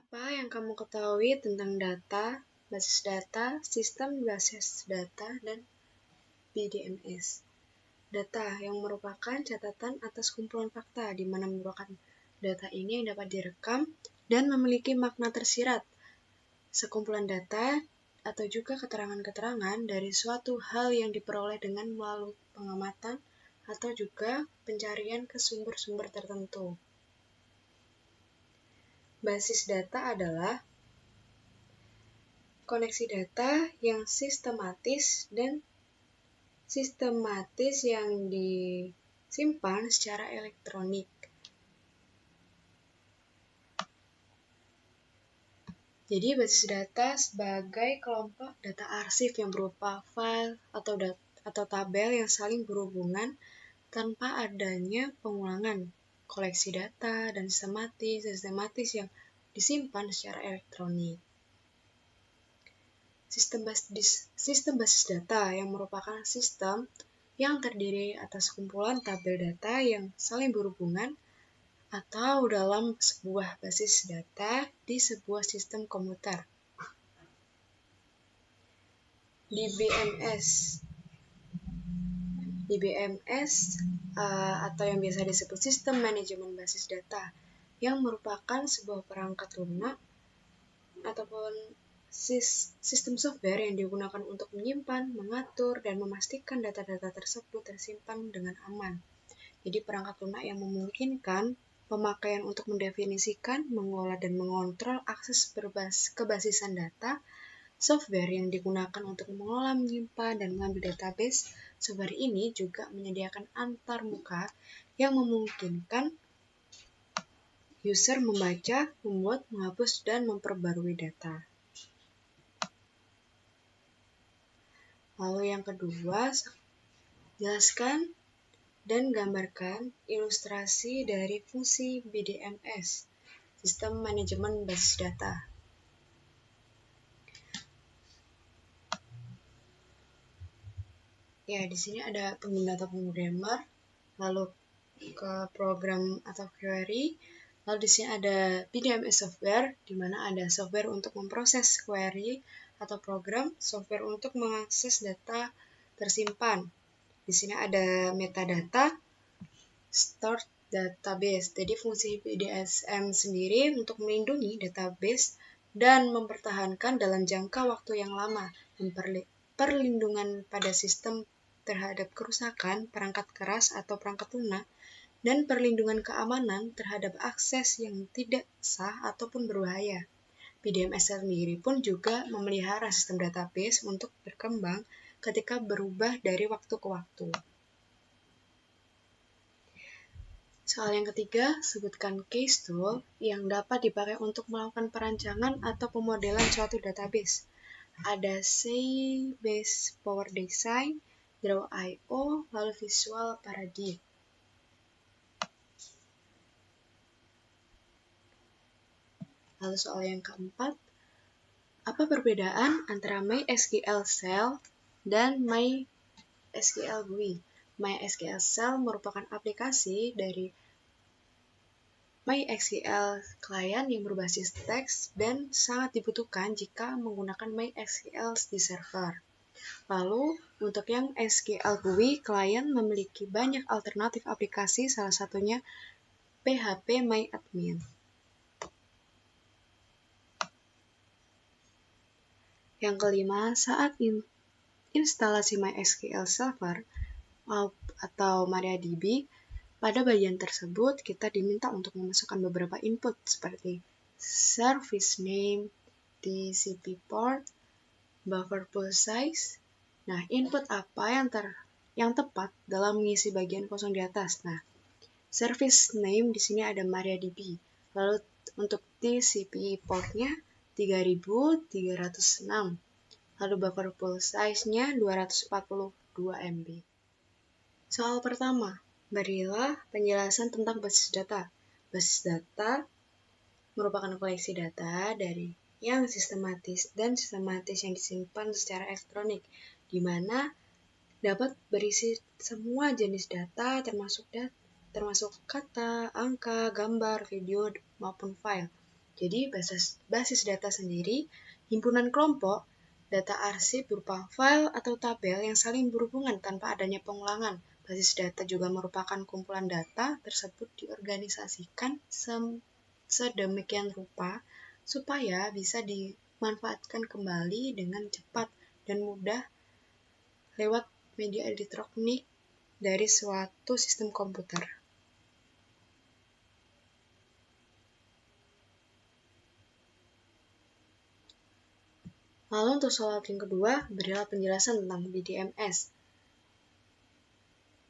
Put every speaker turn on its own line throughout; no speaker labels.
Apa yang kamu ketahui tentang data, basis data, sistem basis data, dan BDMS? Data yang merupakan catatan atas kumpulan fakta, di mana merupakan data ini yang dapat direkam dan memiliki makna tersirat. Sekumpulan data atau juga keterangan-keterangan dari suatu hal yang diperoleh dengan melalui pengamatan atau juga pencarian ke sumber-sumber tertentu. Basis data adalah koneksi data yang sistematis yang disimpan secara elektronik. Jadi basis data sebagai kelompok data arsip yang berupa file atau tabel yang saling berhubungan tanpa adanya pengulangan. Koleksi data dan sistematis yang disimpan secara elektronik. Sistem basis data yang merupakan sistem yang terdiri atas kumpulan tabel data yang saling berhubungan atau dalam sebuah basis data di sebuah sistem komputer. DBMS atau yang biasa disebut sistem manajemen basis data yang merupakan sebuah perangkat lunak ataupun sistem software yang digunakan untuk menyimpan, mengatur, dan memastikan data-data tersebut tersimpan dengan aman. Jadi perangkat lunak yang memungkinkan pemakaian untuk mendefinisikan, mengolah, dan mengontrol akses kebasisan data. Software yang digunakan untuk mengolah, menyimpan, dan mengambil database. Software ini juga menyediakan antarmuka yang memungkinkan user membaca, membuat, menghapus, dan memperbarui data. Lalu yang kedua, jelaskan dan gambarkan ilustrasi dari fungsi BDMS, Sistem Manajemen Basis Data. Ya, di sini ada pengguna atau programmer, lalu ke program atau query, lalu di sini ada BDMS software, di mana ada software untuk memproses query atau program, software untuk mengakses data tersimpan. Di sini ada metadata, stored database. Jadi fungsi BDSM sendiri untuk melindungi database dan mempertahankan dalam jangka waktu yang lama, perlindungan pada sistem terhadap kerusakan perangkat keras atau perangkat lunak, dan perlindungan keamanan terhadap akses yang tidak sah ataupun berbahaya. BDMS sendiri pun juga memelihara sistem database untuk berkembang ketika berubah dari waktu ke waktu. Soal yang ketiga, sebutkan case tool yang dapat dipakai untuk melakukan perancangan atau pemodelan suatu database. Ada Base Power Design, Draw.io, lalu Visual Paradigm. Lalu soal yang keempat, apa perbedaan antara MySQL Cell dan MySQL GUI? MySQL Cell merupakan aplikasi dari MySQL Client yang berbasis teks dan sangat dibutuhkan jika menggunakan MySQL di server. Lalu, untuk yang SQL GUI, klien memiliki banyak alternatif aplikasi, salah satunya PHP-MyAdmin. Yang kelima, saat instalasi MySQL Server atau MariaDB, pada bagian tersebut kita diminta untuk memasukkan beberapa input seperti service name, TCP port, buffer pool size. Nah, input apa yang tepat dalam mengisi bagian kosong di atas? Nah, service name di sini ada MariaDB. Lalu untuk TCP portnya 3306. Lalu buffer pool size-nya 242 MB. Soal pertama, berilah penjelasan tentang basis data. Basis data merupakan koleksi data dari yang sistematis yang disimpan secara elektronik, di mana dapat berisi semua jenis data termasuk kata, angka, gambar, video, maupun file. Jadi basis data sendiri, himpunan kelompok, data arsip berupa file atau tabel yang saling berhubungan tanpa adanya pengulangan. Basis data juga merupakan kumpulan data tersebut diorganisasikan sedemikian rupa supaya bisa dimanfaatkan kembali dengan cepat dan mudah lewat media elektronik dari suatu sistem komputer. Lalu untuk soal yang kedua, berilah penjelasan tentang BDMS.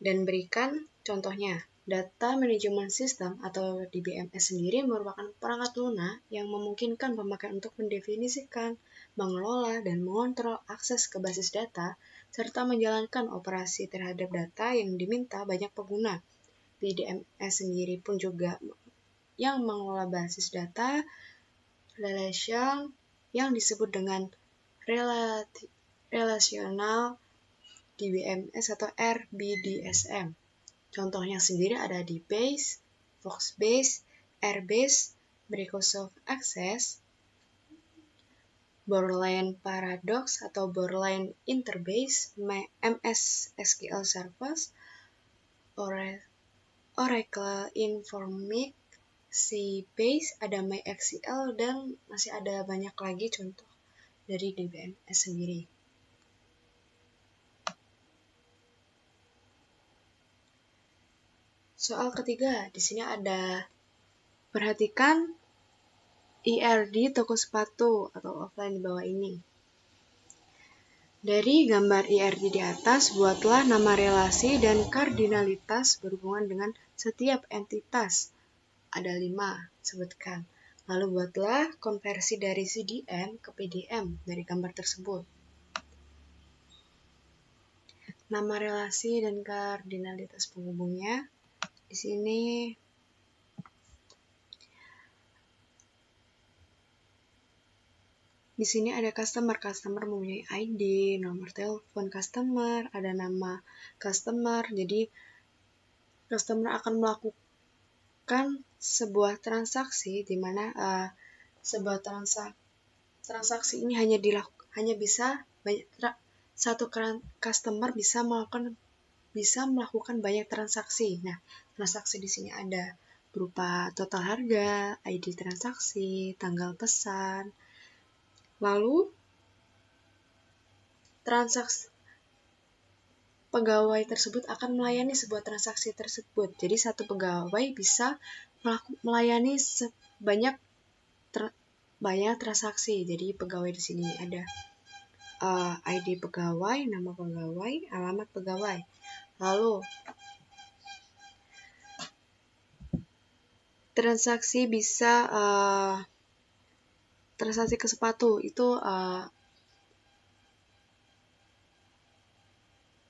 Dan berikan contohnya. Data Management System atau DBMS sendiri merupakan perangkat lunak yang memungkinkan pemakaian untuk mendefinisikan, mengelola, dan mengontrol akses ke basis data, serta menjalankan operasi terhadap data yang diminta banyak pengguna. BDMS sendiri pun juga yang mengelola basis data relation yang disebut dengan relational DBMS atau RBDSM. Contohnya sendiri ada DBase, Foxbase, Airbase, Microsoft Access, Borderline Paradox atau Borderline Interbase, MS SQL Service, Oracle Informatics, Sybase, ada MySQL, dan masih ada banyak lagi contoh dari DBMS sendiri. Soal ketiga, di sini ada perhatikan IRD toko sepatu atau offline di bawah ini. Dari gambar IRD di atas, buatlah nama relasi dan kardinalitas berhubungan dengan setiap entitas. Ada 5, sebutkan. Lalu buatlah konversi dari CDM ke PDM dari gambar tersebut. Nama relasi dan kardinalitas penghubungnya. Di sini ada customer mempunyai ID, nomor telepon customer, ada nama customer. Jadi customer akan melakukan sebuah transaksi di mana sebuah transaksi ini hanya bisa satu customer bisa melakukan banyak transaksi. Nah, transaksi di sini ada berupa total harga, ID transaksi, tanggal pesan. Lalu pegawai tersebut akan melayani sebuah transaksi tersebut. Jadi satu pegawai bisa melayani banyak transaksi. Jadi pegawai di sini ada ID pegawai, nama pegawai, alamat pegawai. Lalu transaksi ke sepatu itu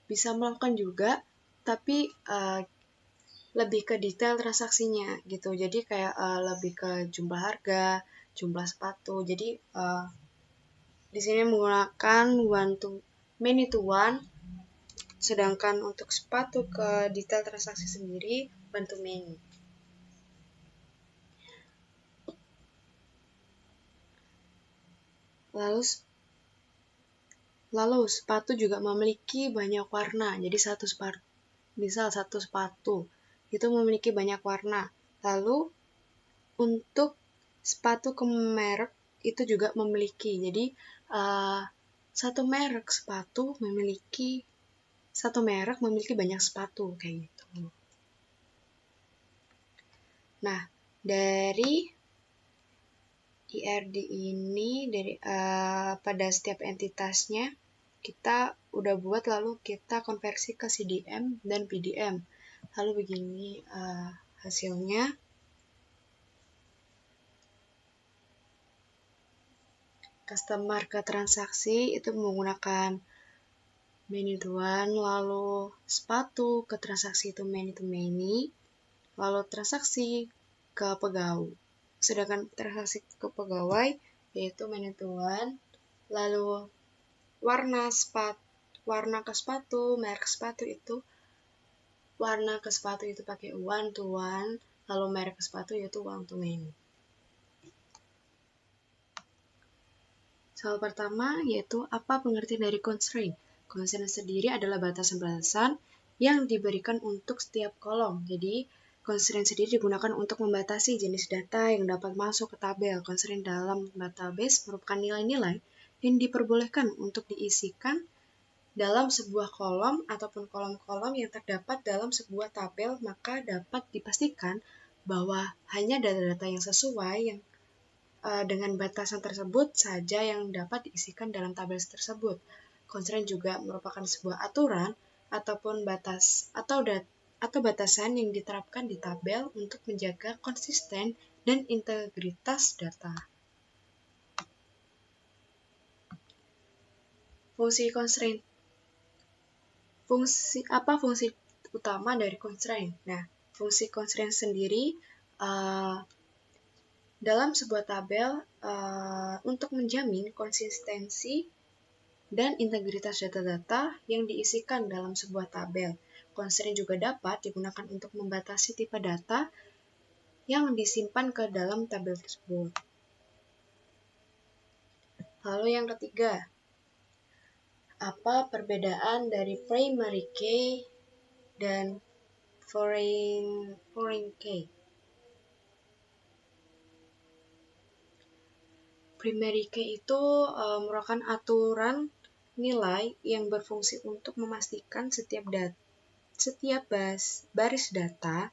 bisa melakukan juga, tapi lebih ke detail transaksinya gitu. Jadi kayak lebih ke jumlah harga, jumlah sepatu. Jadi di sini menggunakan many to one, sedangkan untuk sepatu ke detail transaksi sendiri one to many. Lalu sepatu juga memiliki banyak warna. Jadi satu sepatu itu memiliki banyak warna. Lalu untuk sepatu ke merek itu juga memiliki. Jadi satu merek memiliki banyak sepatu kayak gitu. Nah, dari IRD ini pada setiap entitasnya kita udah buat, lalu kita konversi ke CDM dan PDM. Lalu begini hasilnya. Customer ke transaksi itu menggunakan many to one, lalu sepatu ke transaksi itu many to many, lalu transaksi ke pegawai. Sedangkan transaksi ke pegawai yaitu many to one, lalu warna ke sepatu, merek sepatu itu pakai one to one, lalu merek sepatu yaitu one to many. Soal pertama yaitu apa pengertian dari constraint. Constraint sendiri adalah batasan-batasan yang diberikan untuk setiap kolom. Jadi, constraint sendiri digunakan untuk membatasi jenis data yang dapat masuk ke tabel. Constraint dalam database merupakan nilai-nilai yang diperbolehkan untuk diisikan dalam sebuah kolom ataupun kolom-kolom yang terdapat dalam sebuah tabel, maka dapat dipastikan bahwa hanya data-data yang sesuai yang dengan batasan tersebut saja yang dapat diisikan dalam tabel tersebut. Constraint juga merupakan sebuah aturan ataupun atau batasan yang diterapkan di tabel untuk menjaga konsisten dan integritas data. Fungsi constraint. Fungsi utama dari constraint? Nah, fungsi constraint sendiri dalam sebuah tabel untuk menjamin konsistensi dan integritas data-data yang diisikan dalam sebuah tabel. Constraint juga dapat digunakan untuk membatasi tipe data yang disimpan ke dalam tabel tersebut. Lalu yang ketiga, apa perbedaan dari primary key dan foreign key? Primary key itu merupakan aturan nilai yang berfungsi untuk memastikan setiap baris data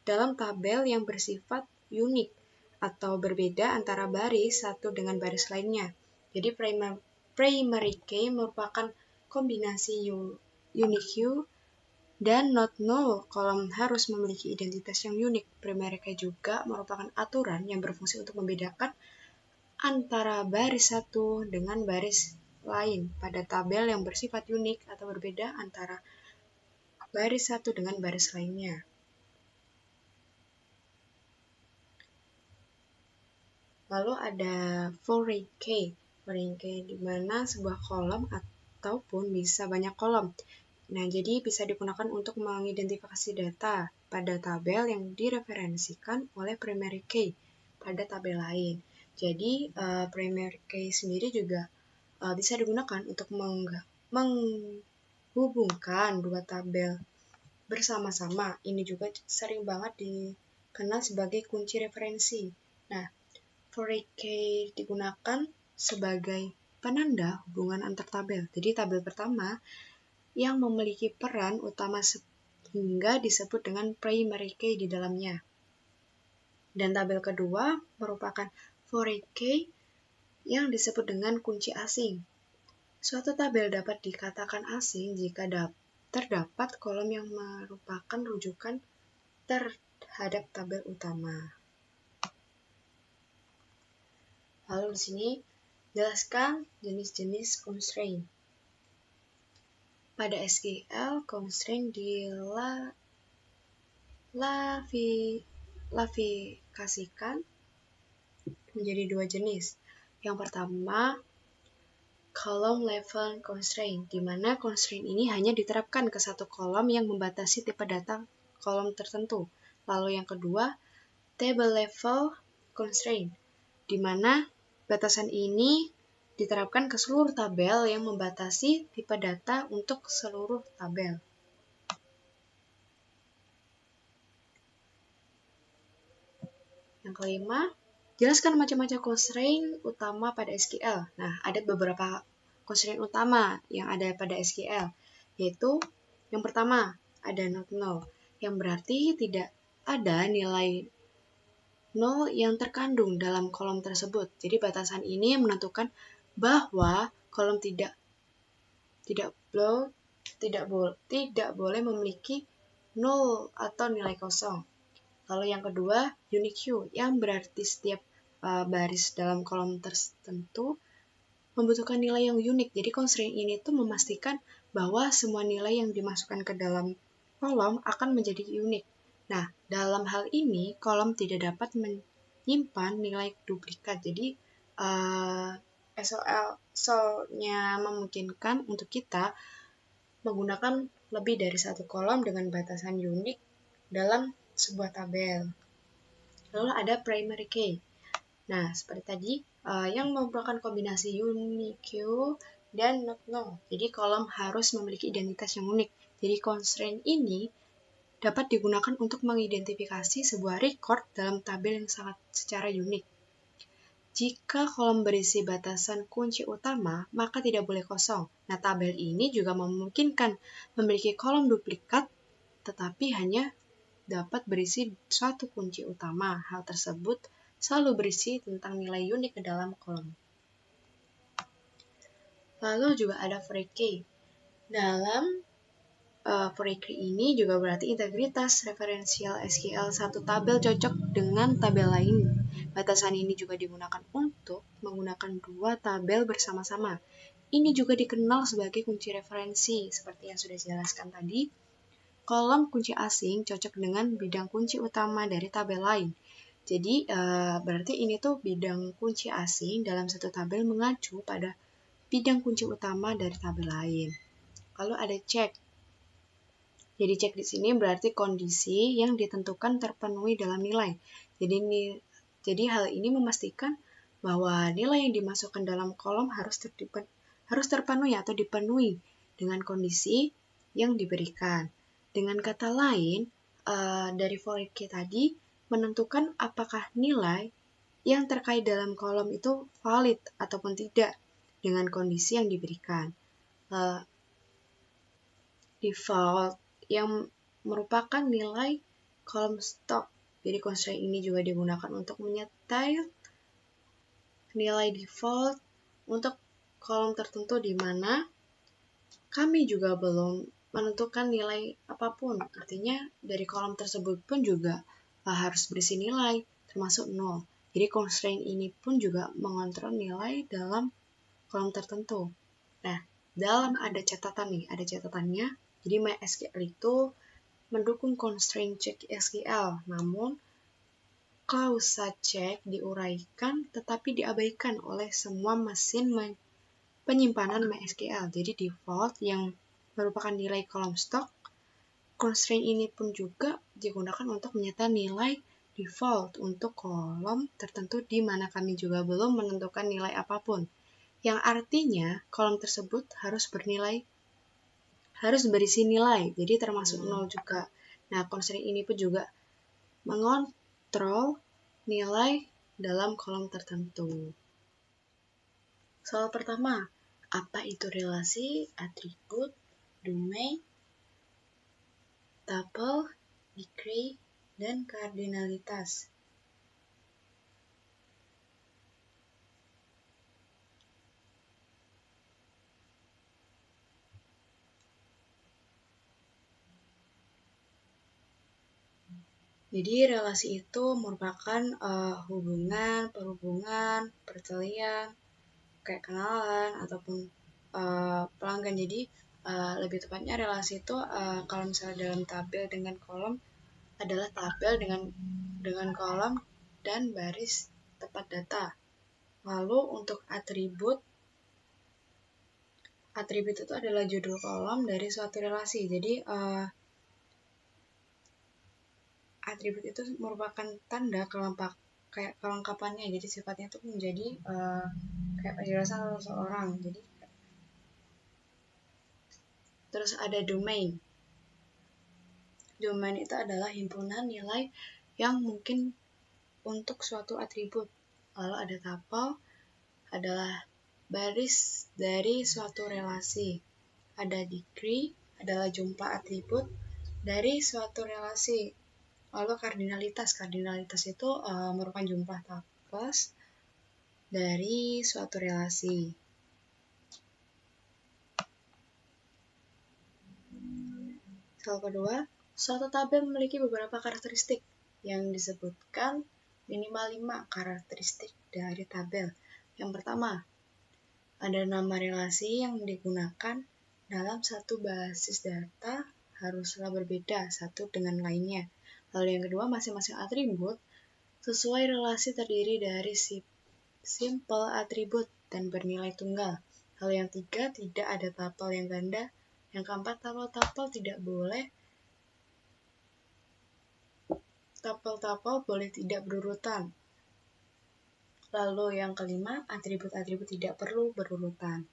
dalam tabel yang bersifat unik atau berbeda antara baris satu dengan baris lainnya. Jadi primary key merupakan kombinasi unique dan not null kolom harus memiliki identitas yang unik. Primary key juga merupakan aturan yang berfungsi untuk membedakan antara baris satu dengan baris lain pada tabel yang bersifat unik atau berbeda antara baris satu dengan baris lainnya. Lalu ada foreign key. Foreign key di mana sebuah kolom ataupun bisa banyak kolom. Nah, jadi bisa digunakan untuk mengidentifikasi data pada tabel yang direferensikan oleh primary key pada tabel lain. Jadi, primary key sendiri juga bisa digunakan untuk menghubungkan dua tabel bersama-sama. Ini juga sering banget dikenal sebagai kunci referensi. Nah, foreign key digunakan sebagai penanda hubungan antar tabel. Jadi tabel pertama yang memiliki peran utama sehingga disebut dengan primary key di dalamnya. Dan tabel kedua merupakan foreign key yang disebut dengan kunci asing. Suatu tabel dapat dikatakan asing jika terdapat kolom yang merupakan rujukan terhadap tabel utama. Lalu di sini jelaskan jenis-jenis constraint. Pada SQL, constraint diklasifikasikan menjadi dua jenis. Yang pertama, column level constraint, di mana constraint ini hanya diterapkan ke satu kolom yang membatasi tipe data kolom tertentu. Lalu yang kedua, table level constraint, di mana batasan ini diterapkan ke seluruh tabel yang membatasi tipe data untuk seluruh tabel. Yang kelima, jelaskan macam-macam constraint utama pada SQL. Nah, ada beberapa constraint utama yang ada pada SQL, yaitu yang pertama, ada not null, yang berarti tidak ada nilai nol yang terkandung dalam kolom tersebut. Jadi batasan ini menentukan bahwa kolom tidak boleh memiliki nol atau nilai kosong. Lalu yang kedua, unique yang berarti setiap baris dalam kolom tertentu membutuhkan nilai yang unik. Jadi constraint ini tuh memastikan bahwa semua nilai yang dimasukkan ke dalam kolom akan menjadi unik. Nah, dalam hal ini kolom tidak dapat menyimpan nilai duplikat. Jadi SQL-nya memungkinkan untuk kita menggunakan lebih dari satu kolom dengan batasan unik dalam sebuah tabel. Lalu ada primary key. Nah, seperti tadi, yang merupakan kombinasi unique dan not null. Jadi kolom harus memiliki identitas yang unik. Jadi constraint ini dapat digunakan untuk mengidentifikasi sebuah record dalam tabel yang sangat secara unik. Jika kolom berisi batasan kunci utama, maka tidak boleh kosong. Nah, tabel ini juga memungkinkan memiliki kolom duplikat, tetapi hanya dapat berisi satu kunci utama. Hal tersebut selalu berisi tentang nilai unik ke dalam kolom. Lalu juga ada for key. Dalam for key ini juga berarti integritas referensial SQL satu tabel cocok dengan tabel lain. Batasan ini juga digunakan untuk menggunakan dua tabel bersama-sama. Ini juga dikenal sebagai kunci referensi, seperti yang sudah dijelaskan tadi. Kolom kunci asing cocok dengan bidang kunci utama dari tabel lain. Jadi, berarti ini tuh bidang kunci asing dalam satu tabel mengacu pada bidang kunci utama dari tabel lain. Lalu ada check. Jadi cek di sini berarti kondisi yang ditentukan terpenuhi dalam nilai. Jadi hal ini memastikan bahwa nilai yang dimasukkan dalam kolom harus terpenuhi atau dipenuhi dengan kondisi yang diberikan. Dengan kata lain, dari for key tadi menentukan apakah nilai yang terkait dalam kolom itu valid ataupun tidak dengan kondisi yang diberikan. Default yang merupakan nilai kolom stok. Jadi constraint ini juga digunakan untuk menyetel nilai default untuk kolom tertentu di mana kami juga belum menentukan nilai apapun. Artinya dari kolom tersebut pun juga harus berisi nilai termasuk 0. Jadi constraint ini pun juga mengontrol nilai dalam kolom tertentu. Nah, dalam ada catatan nih, ada catatannya. Jadi MySQL itu mendukung constraint check SQL, namun klausa check diuraikan tetapi diabaikan oleh semua mesin penyimpanan MySQL. Jadi default yang merupakan nilai kolom stok, constraint ini pun juga digunakan untuk menyatakan nilai default untuk kolom tertentu di mana kami juga belum menentukan nilai apapun. Yang artinya kolom tersebut harus berisi nilai, jadi termasuk 0 juga. Nah, constraint ini pun juga mengontrol nilai dalam kolom tertentu. Soal pertama, apa itu relasi, atribut, domain, tuple, degree, dan kardinalitas? Jadi relasi itu merupakan hubungan, perhubungan, pertalian, kayak kenalan ataupun pelanggan. Jadi lebih tepatnya relasi itu kalau misalnya dalam tabel dengan kolom adalah tabel dengan kolom dan baris tempat data. Lalu untuk atribut itu adalah judul kolom dari suatu relasi. Jadi atribut itu merupakan tanda kelengkapannya. Jadi sifatnya itu menjadi kayak penjelasan seseorang. Jadi terus ada domain. Domain itu adalah himpunan nilai yang mungkin untuk suatu atribut. Lalu ada tuple adalah baris dari suatu relasi. Ada degree adalah jumlah atribut dari suatu relasi. Lalu kardinalitas itu merupakan jumlah tuples dari suatu relasi. Soal kedua, suatu tabel memiliki beberapa karakteristik yang disebutkan minimal 5 karakteristik dari tabel. Yang pertama, ada nama relasi yang digunakan dalam satu basis data haruslah berbeda satu dengan lainnya. Lalu yang kedua, masing-masing atribut sesuai relasi terdiri dari simple atribut dan bernilai tunggal. Lalu yang tiga, tidak ada tuple yang ganda. Yang keempat, tuple tidak boleh tuple boleh tidak berurutan. Lalu yang kelima, atribut-atribut tidak perlu berurutan.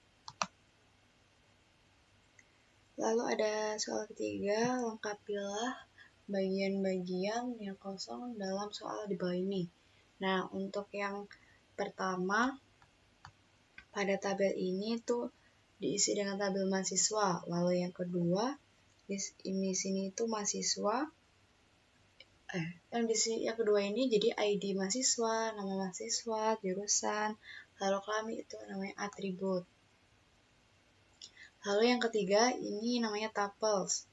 Lalu ada soal ketiga, lengkapilah bagian-bagian yang kosong dalam soal di bawah ini. Nah, untuk yang pertama, pada tabel ini tuh diisi dengan tabel mahasiswa. Lalu yang kedua, di sini itu mahasiswa. Yang kedua ini jadi ID mahasiswa, nama mahasiswa, jurusan, lalu kelamin itu namanya atribut. Lalu yang ketiga ini namanya tuples.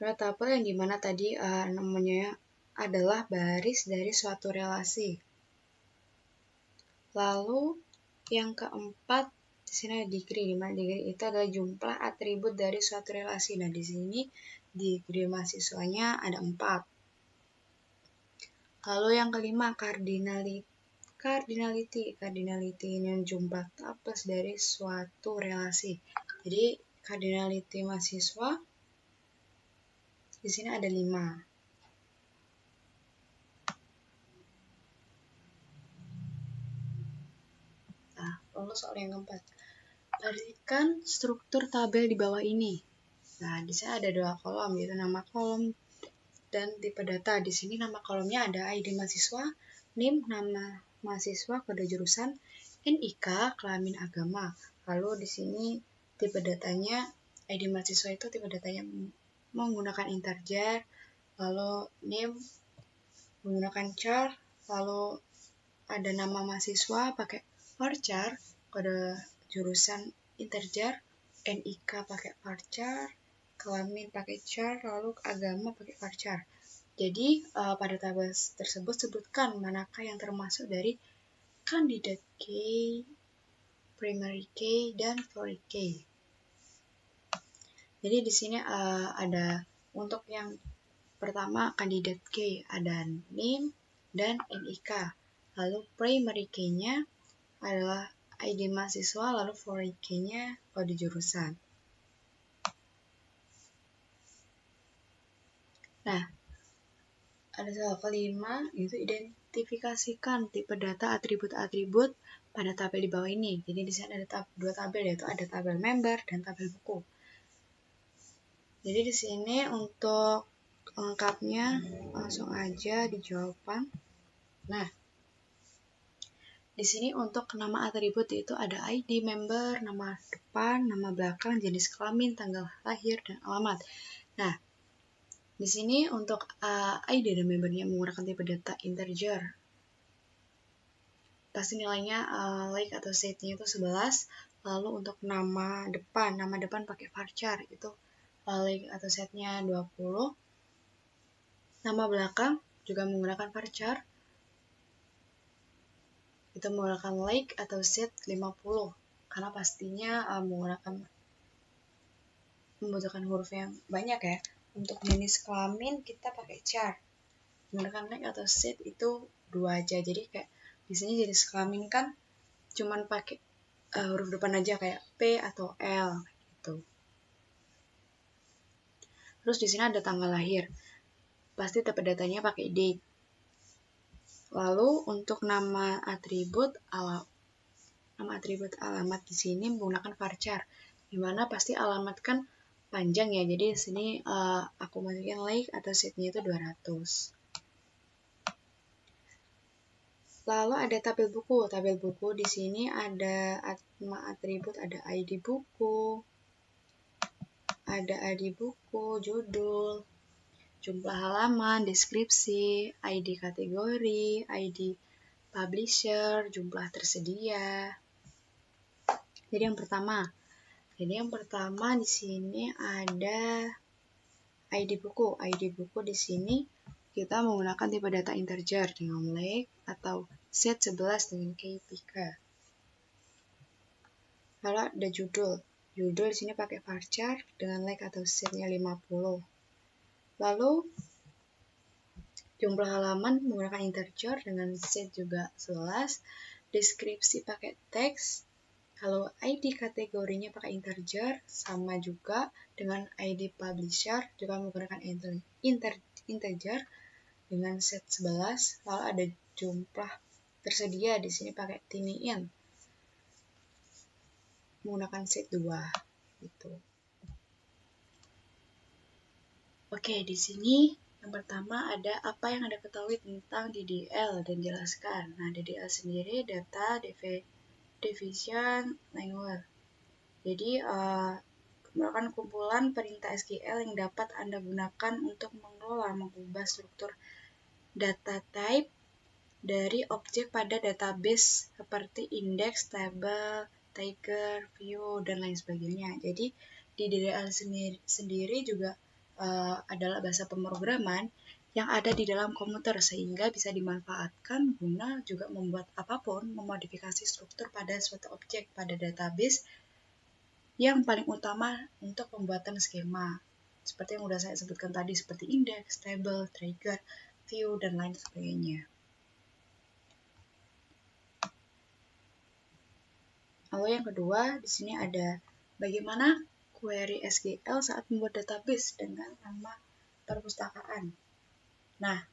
Tuple yang dimana tadi namanya adalah baris dari suatu relasi. Lalu yang keempat di sini ada degree, di mana degree itu adalah jumlah atribut dari suatu relasi. Nah, di sini degree mahasiswanya ada 4. Lalu yang kelima, cardinality. Cardinality ini jumlah tuples dari suatu relasi. Jadi, cardinality mahasiswa di sini ada 5. Nah, lalu soal yang keempat. Perhatikan struktur tabel di bawah ini. Nah, di sini ada 2 kolom, yaitu nama kolom dan tipe data. Di sini nama kolomnya ada ID mahasiswa, NIM, nama mahasiswa, kode jurusan, NIK, kelamin, agama. Lalu di sini tipe datanya, ID mahasiswa itu tipe datanya menggunakan integer, lalu NIM menggunakan char, lalu ada nama mahasiswa pakai varchar, kode jurusan integer, NIK pakai varchar, kelamin pakai char, lalu agama pakai varchar. Jadi pada tabel tersebut sebutkan manakah yang termasuk dari candidate key, primary key, dan foreign key. Jadi di sini ada untuk yang pertama candidate key ada NIM dan NIK. Lalu primary key-nya adalah ID mahasiswa, lalu foreign key-nya kode jurusan. Nah, ada soal kelima, yaitu identifikasikan tipe data atribut-atribut pada tabel di bawah ini. Jadi di sini ada 2 tabel, yaitu ada tabel member dan tabel buku. Jadi di sini untuk lengkapnya langsung aja di jawaban. Nah, di sini untuk nama atribut itu ada ID member, nama depan, nama belakang, jenis kelamin, tanggal lahir, dan alamat. Nah, di sini untuk ID dan membernya menggunakan tipe data integer. Pasti nilainya like atau setnya itu 11. Lalu untuk nama depan pakai varchar itu like atau setnya 20. Nama belakang juga menggunakan varchar. Itu menggunakan like atau set 50 karena pastinya membutuhkan huruf yang banyak ya. Untuk jenis kelamin kita pakai char, menggunakan like atau set itu 2 aja. Jadi kayak di sini jenis kelamin kan cuman pakai huruf depan aja kayak P atau L gitu. Terus di sini ada tanggal lahir, pasti tipe datanya pakai date. Lalu untuk nama atribut alamat di sini menggunakan varchar, dimana pasti alamat kan panjang ya. Jadi di sini aku masukin like atau setnya itu 200. Lalu ada tabel buku. Tabel buku di sini ada nama atribut, ada ID buku, judul, jumlah halaman, deskripsi, ID kategori, ID publisher, jumlah tersedia. Jadi yang pertama di sini ada ID buku. ID buku di sini kita menggunakan tipe data integer dengan like atau set 11 dengan key 3. Lalu ada judul. Judul di sini pakai varchar dengan like atau setnya 50. Lalu jumlah halaman menggunakan integer dengan set juga 11. Deskripsi pakai teks. Kalau ID kategorinya pakai integer, sama juga dengan ID publisher juga menggunakan integer dengan set 11, lalu ada jumlah tersedia di sini pakai tiny-int menggunakan set 2 gitu. Oke, di sini yang pertama ada apa yang Anda ketahui tentang DDL dan jelaskan. Nah, DDL sendiri data division language. Jadi merupakan kumpulan perintah SQL yang dapat Anda gunakan untuk mengelola mengubah struktur data type dari objek pada database seperti index, table, tiger, view, dan lain sebagainya. Jadi di DDL sendiri juga adalah bahasa pemrograman yang ada di dalam komputer sehingga bisa dimanfaatkan guna juga membuat apapun, memodifikasi struktur pada suatu objek pada database yang paling utama untuk pembuatan skema. Seperti yang sudah saya sebutkan tadi seperti index, table, trigger, view, dan lain sebagainya. Lalu yang kedua, di sini ada bagaimana query SQL saat membuat database dengan nama perpustakaan. Nah,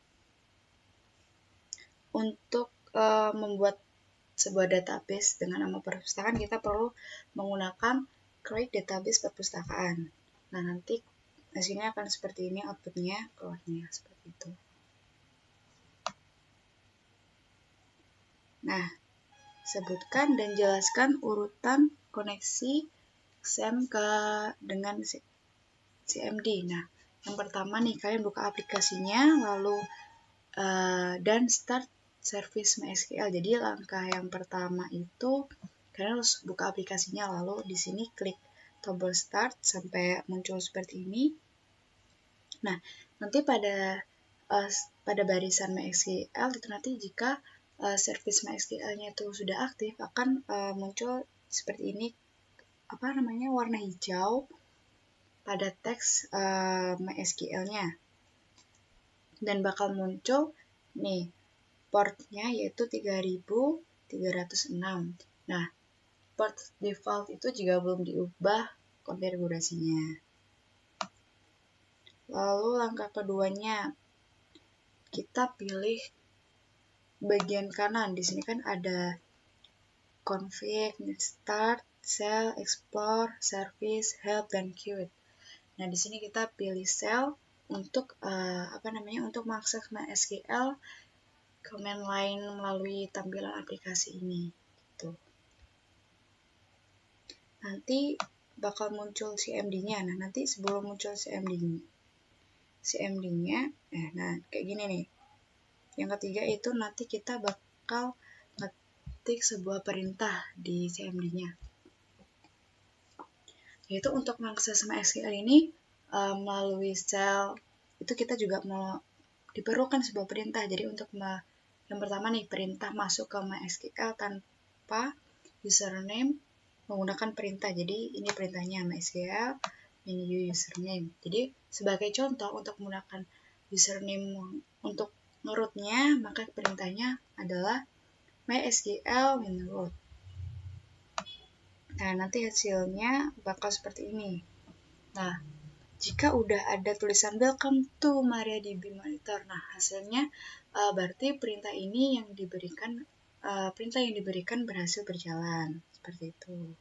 untuk membuat sebuah database dengan nama perpustakaan, kita perlu menggunakan create database perpustakaan. Nah, nanti hasilnya akan seperti ini, outputnya, keluarnya seperti itu. Nah, sebutkan dan jelaskan urutan koneksi XML dengan CMD. Nah, yang pertama nih, kalian buka aplikasinya, lalu dan start service MySQL. Jadi langkah yang pertama itu kalian harus buka aplikasinya, lalu di sini klik tombol start sampai muncul seperti ini. Nah, nanti pada barisan MySQL itu nanti jika service MySQL-nya itu sudah aktif akan muncul seperti ini, warna hijau pada teks MySQL-nya, dan bakal muncul nih portnya yaitu 3306. Nah, port default itu juga belum diubah konfigurasinya. Lalu langkah keduanya, kita pilih bagian kanan. Di sini kan ada config, start, cell, explore, service, help, dan queue. Nah, di sini kita pilih cell untuk untuk mengakses MySQL command line melalui tampilan aplikasi ini. Gitu. Nanti bakal muncul CMD-nya. Nah, nanti sebelum muncul CMD-nya, nah kayak gini nih. Yang ketiga itu nanti kita bakal ngetik sebuah perintah di CMD-nya. Yaitu untuk mengakses MySQL ini melalui cell itu kita juga mau diperlukan sebuah perintah. Jadi untuk yang pertama nih, perintah masuk ke MySQL tanpa username menggunakan perintah. Jadi ini perintahnya MySQL menu username. Jadi sebagai contoh untuk menggunakan username untuk ngerootnya, maka perintahnya adalah MySQL root. Nah, nanti hasilnya bakal seperti ini. Nah, jika udah ada tulisan welcome to MariaDB Monitor, nah hasilnya berarti perintah yang diberikan berhasil berjalan seperti itu.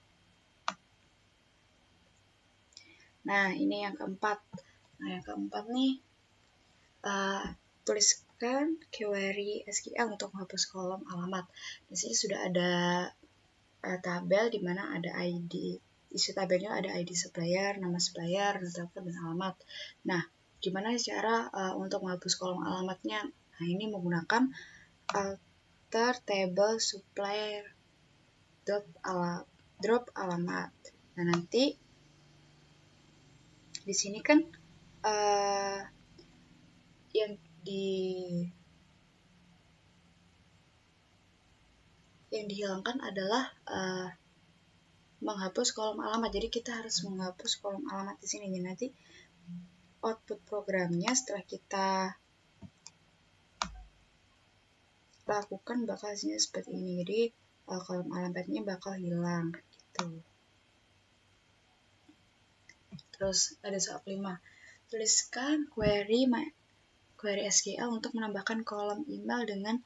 Nah, ini yang keempat. Nah, yang keempat nih, tuliskan query SQL untuk menghapus kolom alamat. Di sini sudah ada tabel di mana ada ID. Isi tabelnya ada ID supplier, nama supplier, telepon, dan alamat. Nah, gimana cara untuk menghapus kolom alamatnya? Nah, ini menggunakan alter table supplier drop alamat. Nah, nanti di sini kan yang dihilangkan adalah menghapus kolom alamat. Jadi kita harus menghapus kolom alamat di sini. Jadi nanti output programnya setelah kita lakukan bakal hasilnya seperti ini. Jadi kolom alamatnya bakal hilang gitu. Terus ada soal 5. Tuliskan query query SQL untuk menambahkan kolom email dengan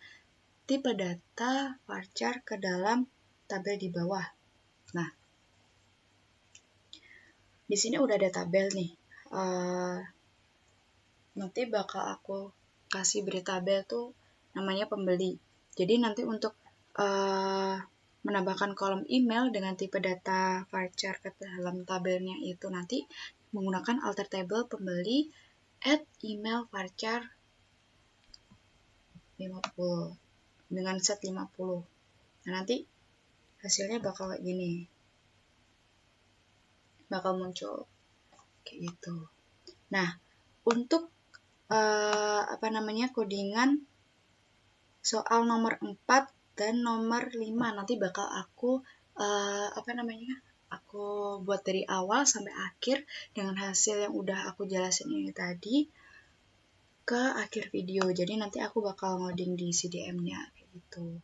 tipe data varchar ke dalam tabel di bawah. Nah, di sini udah ada tabel nih. Nanti bakal aku kasih beri tabel tuh namanya pembeli. Jadi nanti untuk menambahkan kolom email dengan tipe data varchar ke dalam tabelnya itu nanti menggunakan alter table pembeli add email varchar 50 dengan set 50. Nah, nanti hasilnya bakal kayak gini. Bakal muncul kayak gitu. Nah, untuk codingan soal nomor 4 dan nomor 5 nanti bakal aku aku buat dari awal sampai akhir dengan hasil yang udah aku jelasin ini tadi ke akhir video. Jadi nanti aku bakal ngoding di CDM-nya kayak gitu.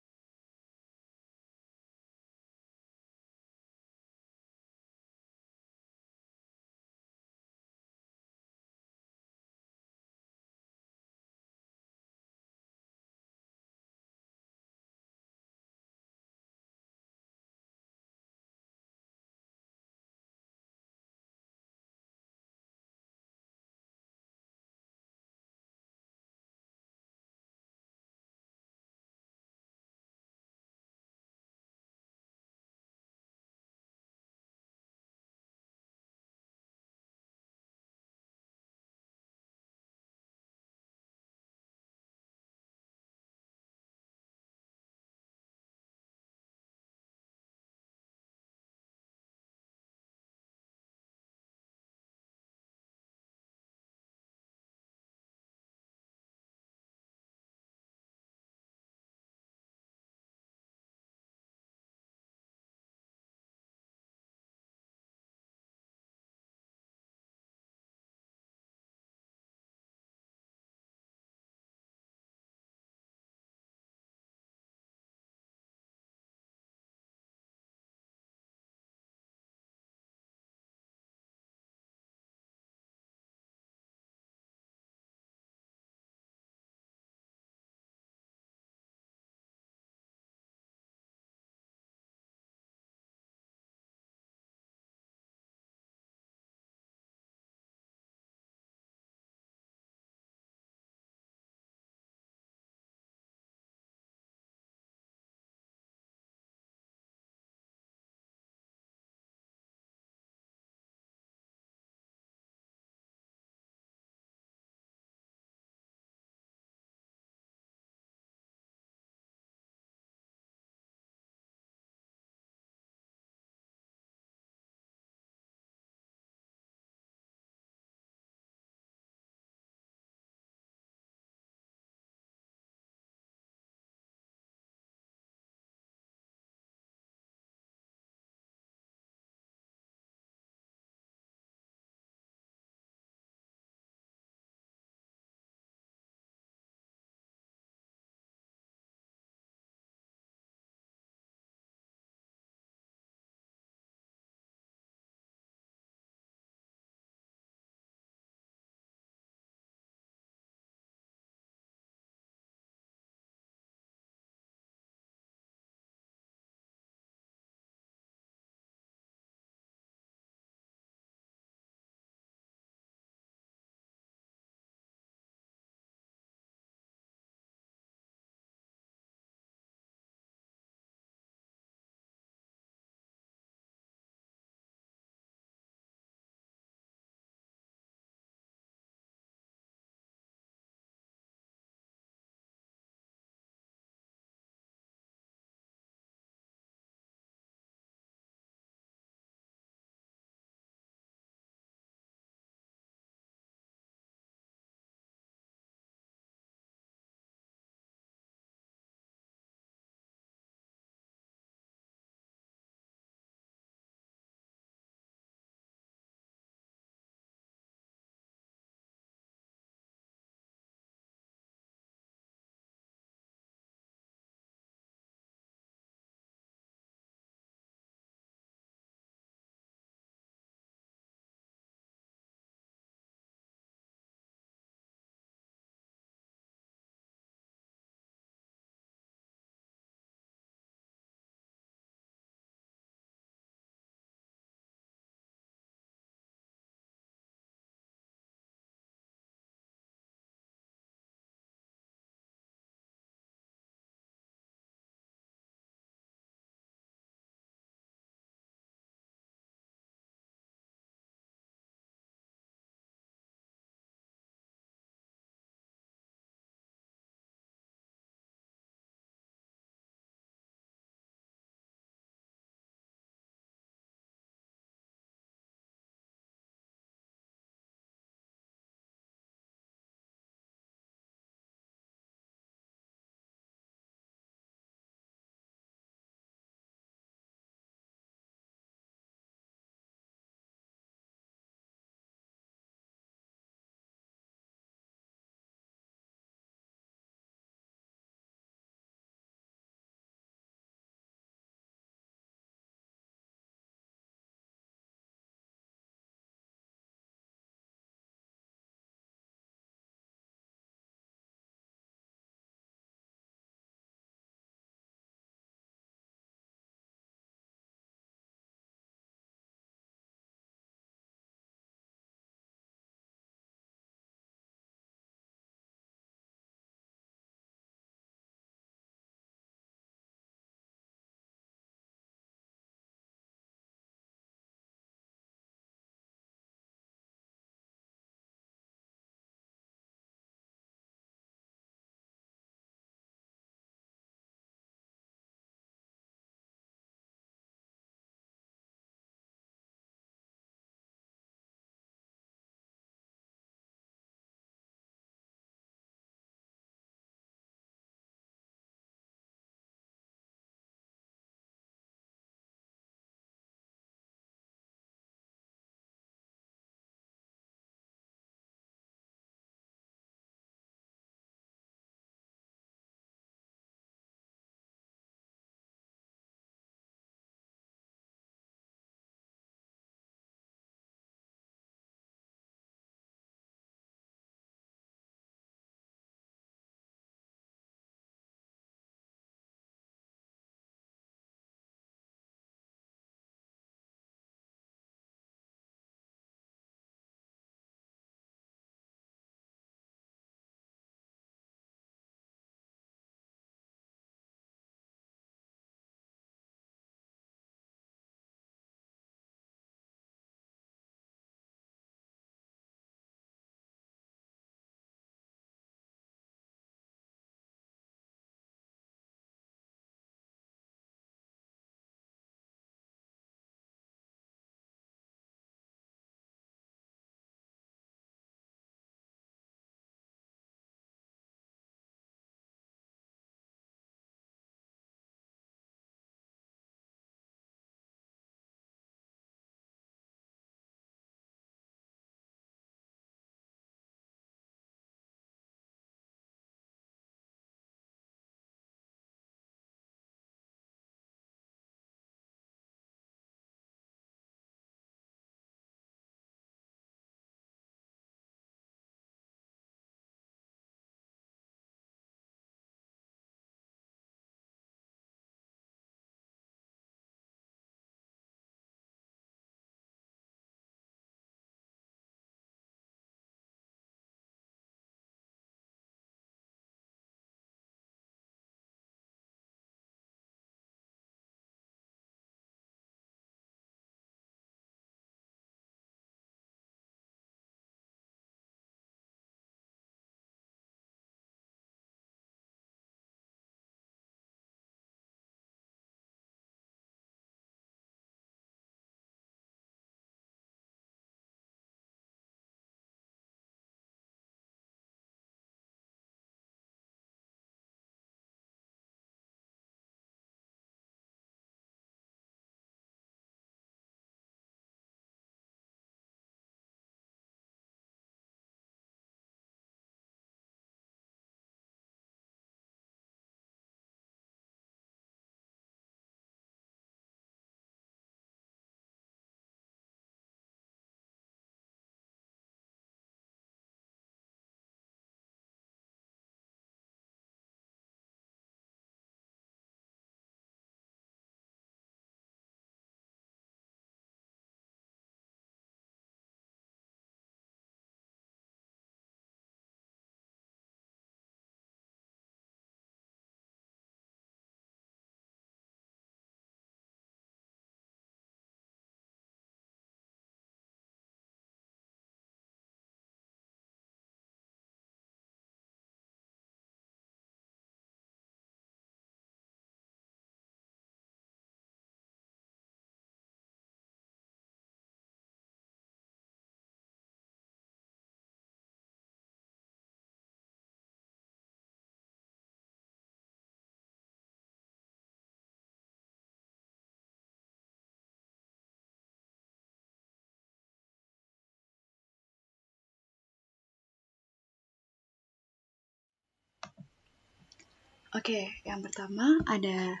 Oke, yang pertama ada,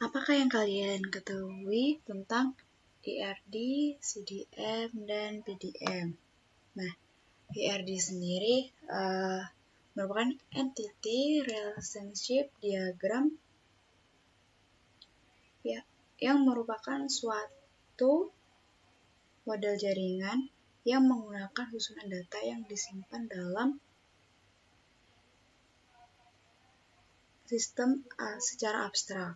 apakah yang kalian ketahui tentang IRD, CDM, dan PDM? Nah, IRD sendiri merupakan Entity Relationship Diagram ya, yang merupakan suatu model jaringan yang menggunakan susunan data yang disimpan dalam sistem secara abstrak.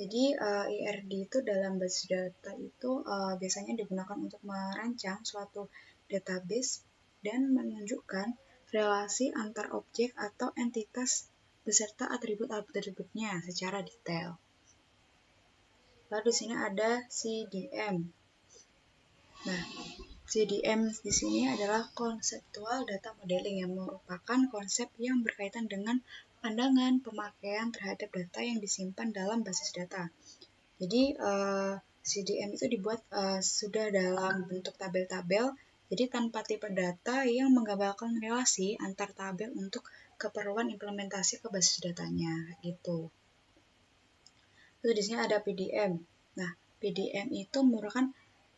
Jadi IRD itu dalam basis data itu biasanya digunakan untuk merancang suatu database dan menunjukkan relasi antar objek atau entitas beserta atribut-atributnya secara detail. Lalu di sini ada CDM. Nah, CDM di sini adalah Conceptual Data Modeling yang merupakan konsep yang berkaitan dengan pandangan pemakaian terhadap data yang disimpan dalam basis data. Jadi CDM itu dibuat sudah dalam bentuk tabel-tabel, jadi tanpa tipe data yang menggambarkan relasi antar tabel untuk keperluan implementasi ke basis datanya, gitu. Terus di sini ada PDM. Nah, PDM itu merupakan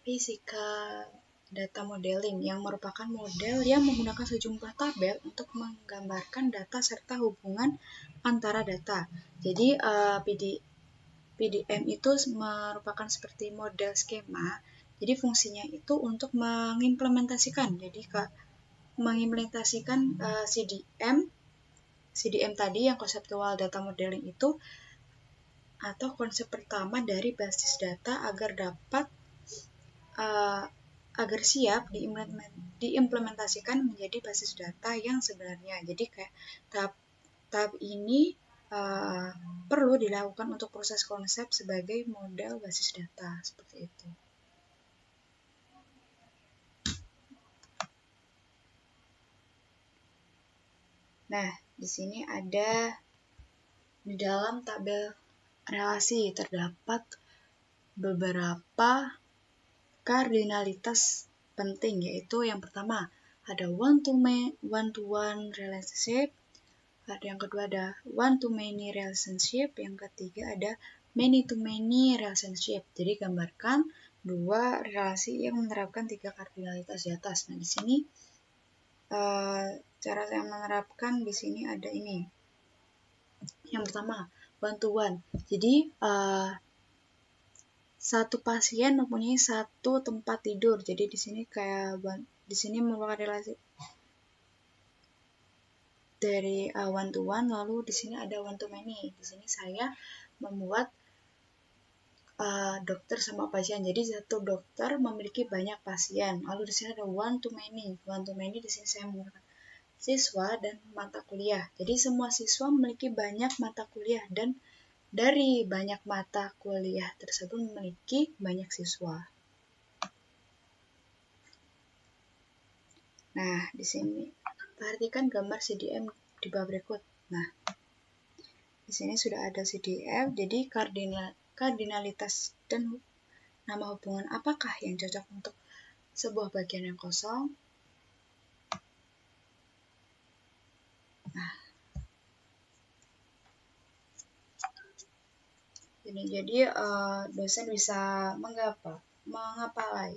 Physical Data Modeling yang merupakan model yang menggunakan sejumlah tabel untuk menggambarkan data serta hubungan antara data. Jadi PDM itu merupakan seperti model skema. Jadi fungsinya itu untuk mengimplementasikan. Jadi mengimplementasikan CDM tadi yang Conceptual Data Modeling itu, atau konsep pertama dari basis data agar dapat agar siap diimplementasikan menjadi basis data yang sebenarnya. Jadi kayak tahap ini perlu dilakukan untuk proses konsep sebagai model basis data, seperti itu. Nah, di sini ada di dalam tabel relasi terdapat beberapa kardinalitas penting, yaitu yang pertama ada one-to-one relationship, yang kedua ada one-to-many relationship, yang ketiga ada many-to-many relationship. Jadi gambarkan dua relasi yang menerapkan tiga kardinalitas di atas. Nah, di sini cara saya menerapkan di sini ada ini. Yang pertama, one-to-one. Jadi satu pasien mempunyai satu tempat tidur. Jadi di sini di sini merupakan relasi dari one to one. Lalu di sini ada one to many. Di sini saya membuat dokter sama pasien. Jadi satu dokter memiliki banyak pasien. Lalu di sini ada one to many. One to many di sini saya menggunakan siswa dan mata kuliah. Jadi semua siswa memiliki banyak mata kuliah dan dari banyak mata kuliah tersebut memiliki banyak siswa. Nah, di sini perhatikan gambar CDM di bawah berikut. Nah, di sini sudah ada CDM, jadi kardinalitas dan nama hubungan apakah yang cocok untuk sebuah bagian yang kosong. Nah, ini jadi dosen bisa mengapalai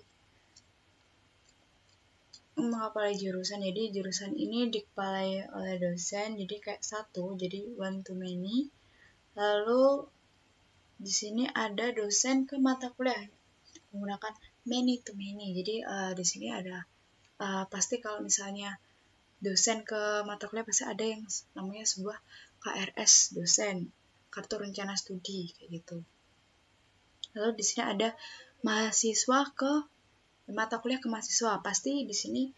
jurusan. Jadi jurusan ini dikepalai oleh dosen, jadi kayak satu, jadi one to many. Lalu di sini ada dosen ke mata kuliah menggunakan many to many. Jadi di sini ada pasti kalau misalnya dosen ke mata kuliah pasti ada yang namanya sebuah KRS dosen, kartu rencana studi, kayak gitu. Lalu di sini ada mahasiswa ke mata kuliah ke mahasiswa, pasti di sini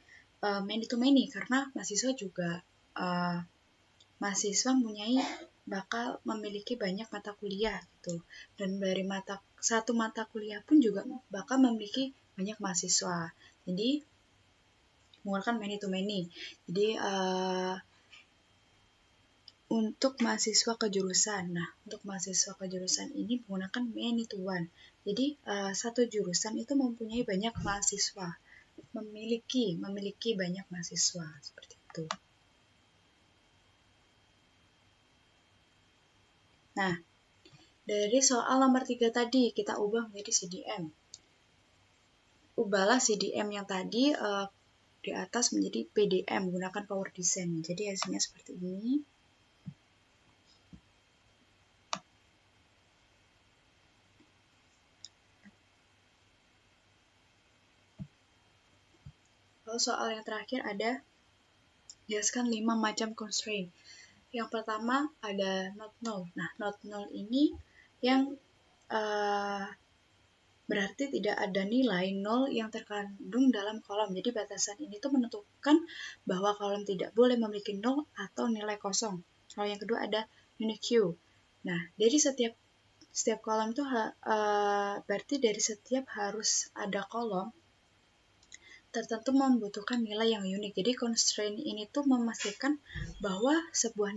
many to many karena mahasiswa juga mahasiswa bakal memiliki banyak mata kuliah gitu, dan dari satu mata kuliah pun juga bakal memiliki banyak mahasiswa. Jadi menggunakan many to many. Jadi untuk mahasiswa kejurusan. Nah, untuk mahasiswa kejurusan ini menggunakan many to one. Jadi satu jurusan itu mempunyai banyak mahasiswa. memiliki banyak mahasiswa seperti itu. Nah, dari soal nomor 3 tadi kita ubah menjadi CDM. Ubahlah CDM yang tadi di atas menjadi PDM menggunakan Power Design. Jadi hasilnya seperti ini. Lalu soal yang terakhir ada jelaskan 5 macam constraint. Yang pertama ada not null. Nah, not null ini yang berarti tidak ada nilai nol yang terkandung dalam kolom. Jadi batasan ini tuh menentukan bahwa kolom tidak boleh memiliki nol atau nilai kosong. Lalu yang kedua ada unique queue. Nah, dari setiap kolom itu berarti dari setiap harus ada kolom tertentu membutuhkan nilai yang unik. Jadi constraint ini tuh memastikan bahwa semua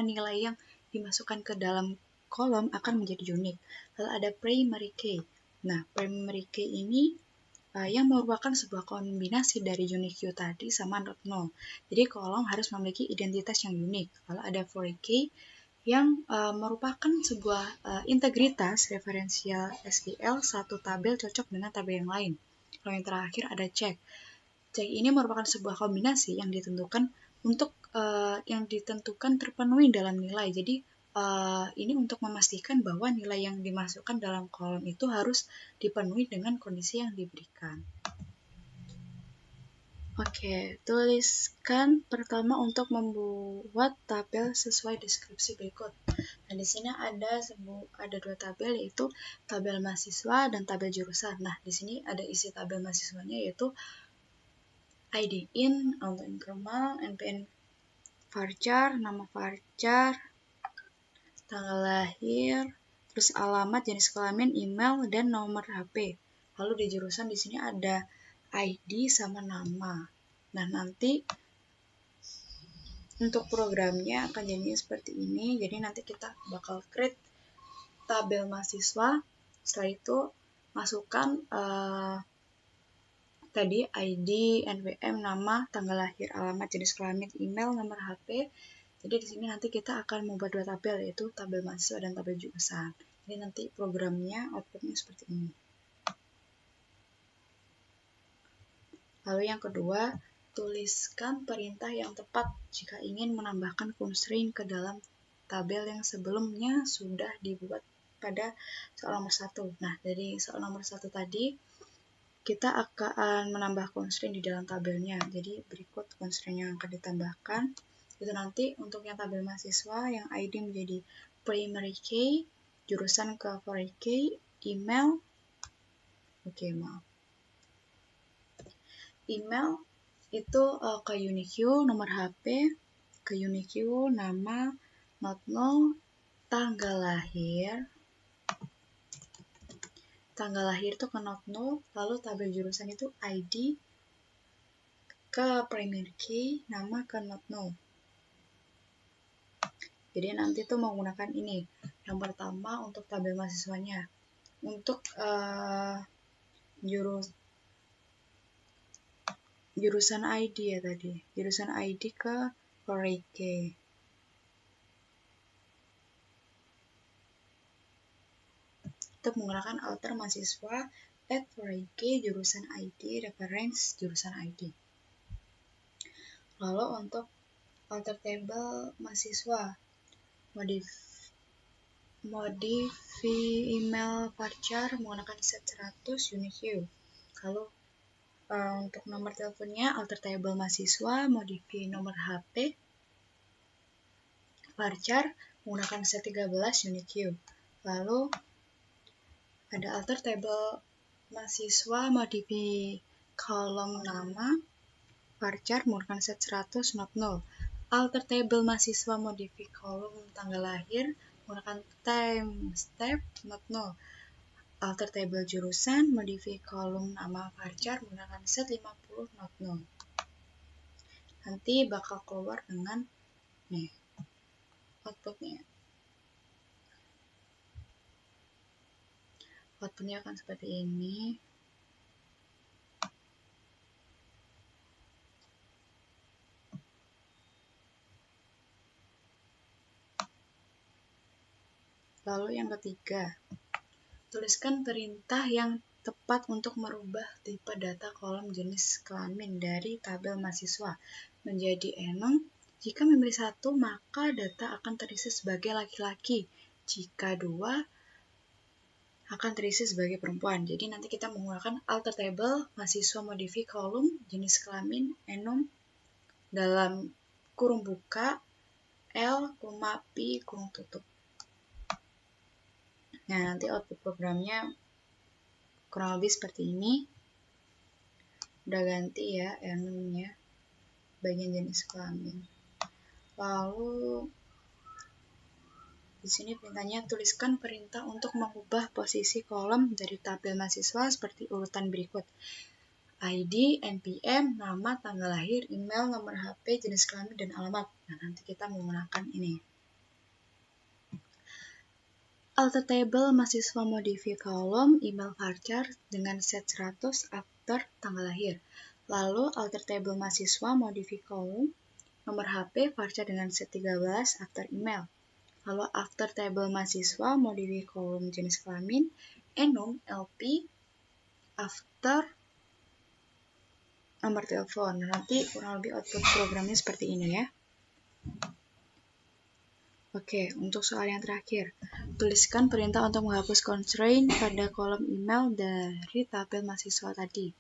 nilai yang dimasukkan ke dalam kolom akan menjadi unik. Lalu ada primary key. Nah, primary key ini yang merupakan sebuah kombinasi dari unique queue tadi sama not null. Jadi kolom harus memiliki identitas yang unik. Lalu ada foreign key yang merupakan sebuah integritas referensial SQL satu tabel cocok dengan tabel yang lain. Lalu yang terakhir ada check. Check ini merupakan sebuah kombinasi yang ditentukan terpenuhi dalam nilai. Jadi ini untuk memastikan bahwa nilai yang dimasukkan dalam kolom itu harus dipenuhi dengan kondisi yang diberikan. Oke, tuliskan pertama untuk membuat tabel sesuai deskripsi berikut. Nah, di sini ada dua tabel, yaitu tabel mahasiswa dan tabel jurusan. Nah, di sini ada isi tabel mahasiswanya, yaitu ID in, auto incremental, NPN varchar, nama varchar, tanggal lahir, terus alamat, jenis kelamin, email, dan nomor HP. Lalu di jurusan di sini ada ID sama nama. Nah, nanti untuk programnya akan jadi seperti ini. Jadi nanti kita bakal create tabel mahasiswa. Setelah itu masukkan tadi ID, NPM, nama, tanggal lahir, alamat, jenis kelamin, email, nomor HP. Jadi di sini nanti kita akan membuat dua tabel, yaitu tabel mahasiswa dan tabel jurusan. Jadi nanti programnya outputnya seperti ini. Lalu yang kedua, tuliskan perintah yang tepat jika ingin menambahkan constraint ke dalam tabel yang sebelumnya sudah dibuat pada soal nomor 1. Nah, dari soal nomor 1 tadi, kita akan menambah constraint di dalam tabelnya. Jadi, berikut constraint yang akan ditambahkan. Itu nanti untuk yang tabel mahasiswa, yang ID menjadi primary key, jurusan ke foreign key, email, email itu ke unique queue, nomor HP, ke unique queue, nama, not null, tanggal lahir itu ke not null, lalu tabel jurusan itu ID, ke primary key, nama ke not null. Jadi nanti tuh menggunakan ini. Yang pertama untuk tabel mahasiswanya. Untuk jurusan ID ya tadi. Jurusan ID ke foreign key. Untuk menggunakan alter mahasiswa foreign key jurusan ID, reference jurusan ID. Lalu untuk alter table mahasiswa, modify email varchar menggunakan set 100 unique queue. Lalu untuk nomor teleponnya alter table mahasiswa, modify nomor HP varchar menggunakan set 13 unique queue. Lalu ada alter table mahasiswa, modify kolom nama varchar menggunakan set 100 not null. Alter table mahasiswa, modify kolom tanggal lahir menggunakan time step not null. Alter table jurusan, modify kolom nama varchar menggunakan set 50 not null. Nanti bakal keluar dengan outputnya. Outputnya akan seperti ini. Lalu yang ketiga, tuliskan perintah yang tepat untuk merubah tipe data kolom jenis kelamin dari tabel mahasiswa menjadi enum. Jika memilih 1, maka data akan terisi sebagai laki-laki. Jika 2, akan terisi sebagai perempuan. Jadi nanti kita menggunakan alter table mahasiswa modify kolom jenis kelamin enum dalam kurung buka L, pi, kurung tutup. Nah, nanti output programnya kurang lebih seperti ini. Udah ganti ya enumnya, bagian jenis kelamin. Lalu di sini perintahnya tuliskan perintah untuk mengubah posisi kolom dari tabel mahasiswa seperti urutan berikut. ID, NPM, nama, tanggal lahir, email, nomor HP, jenis kelamin, dan alamat. Nah, nanti kita menggunakan ini. Alter table mahasiswa modify kolom email varchar dengan set 100 after tanggal lahir. Lalu alter table mahasiswa modify kolom nomor HP varchar dengan set 13 after email. Lalu after table mahasiswa modify kolom jenis kelamin enum LP after nomor telepon. Nanti kurang lebih output programnya seperti ini ya. Oke, untuk soal yang terakhir, tuliskan perintah untuk menghapus constraint pada kolom email dari tabel mahasiswa tadi.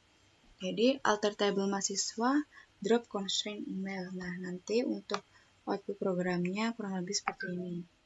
Jadi, alter table mahasiswa, drop constraint email. Nah, nanti untuk output programnya kurang lebih seperti ini.